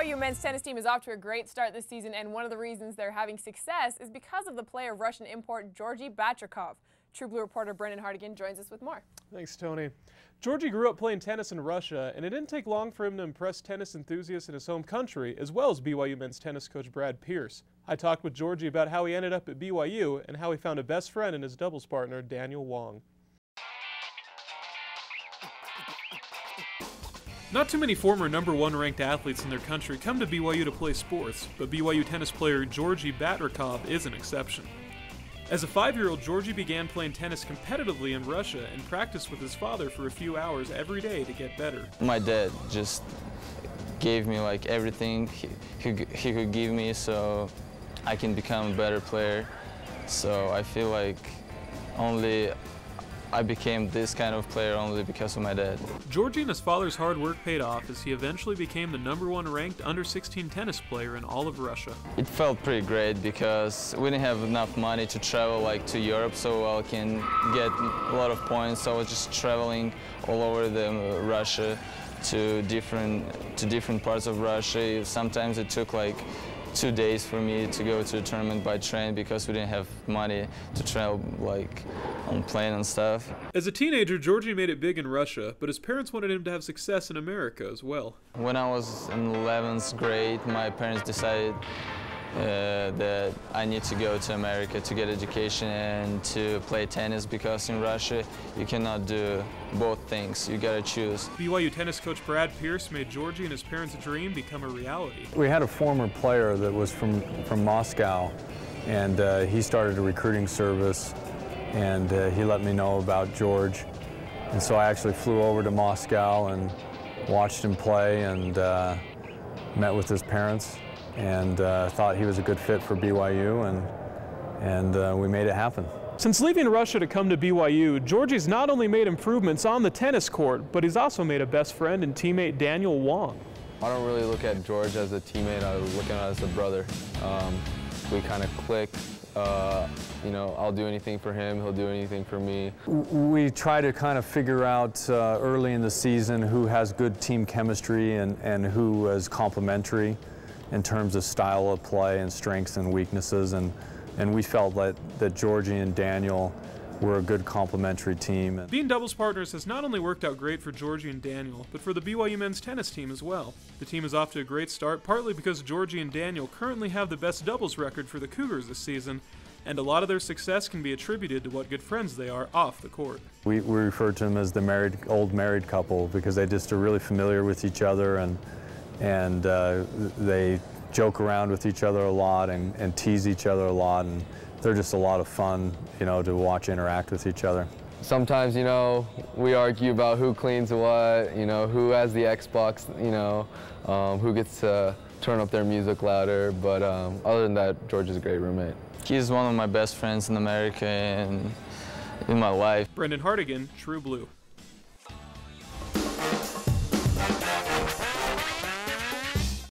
BYU men's tennis team is off to a great start this season, and one of the reasons they're having success is because of the play of Russian import Georgy Batrakov. True Blue reporter Brendan Hartigan joins us with more. Thanks, Tony. Georgy grew up playing tennis in Russia, and it didn't take long for him to impress tennis enthusiasts in his home country, as well as BYU men's tennis coach Brad Pierce. I talked with Georgy about how he ended up at BYU and how he found a best friend in his doubles partner, Daniel Wong. Not too many former #1 ranked athletes in their country come to BYU to play sports, but BYU tennis player Georgy Batrakov is an exception. As a 5-year-old, Georgy began playing tennis competitively in Russia and practiced with his father for a few hours every day to get better. My dad just gave me like everything he could give me so I can become a better player. So I feel like I became this kind of player only because of my dad. Georgy and his father's hard work paid off as he eventually became the #1 ranked under-16 tennis player in all of Russia. It felt pretty great because we didn't have enough money to travel like to Europe so I can get a lot of points. So I was just traveling all over Russia to different parts of Russia. Sometimes it took like 2 days for me to go to a tournament by train because we didn't have money to travel like on plane and stuff. As a teenager, Georgy made it big in Russia, but his parents wanted him to have success in America as well. When I was in 11th grade, my parents decided that I need to go to America to get education and to play tennis because in Russia you cannot do both things. You gotta choose. BYU tennis coach Brad Pierce made Georgy and his parents' dream become a reality. We had a former player that was from Moscow, and he started a recruiting service, and he let me know about George. And so I actually flew over to Moscow and watched him play and met with his parents. And thought he was a good fit for BYU, and we made it happen. Since leaving Russia to come to BYU, Georgy's not only made improvements on the tennis court, but he's also made a best friend and teammate Daniel Wong. I don't really look at George as a teammate, I look at him as a brother. We kind of clicked. You know, I'll do anything for him, he'll do anything for me. We try to kind of figure out early in the season who has good team chemistry and who is complementary in terms of style of play and strengths and weaknesses, and we felt that Georgy and Daniel were a good complementary team. Being doubles partners has not only worked out great for Georgy and Daniel, but for the BYU men's tennis team as well. The team is off to a great start, partly because Georgy and Daniel currently have the best doubles record for the Cougars this season, and a lot of their success can be attributed to what good friends they are off the court. We refer to them as the old married couple because they just are really familiar with each other, and they joke around with each other a lot and tease each other a lot, and they're just a lot of fun, you know, to watch interact with each other. Sometimes, you know, we argue about who cleans what, you know, who has the Xbox, you know, who gets to turn up their music louder, but other than that, George is a great roommate. He's one of my best friends in America and in my life. Brendan Hartigan, True Blue.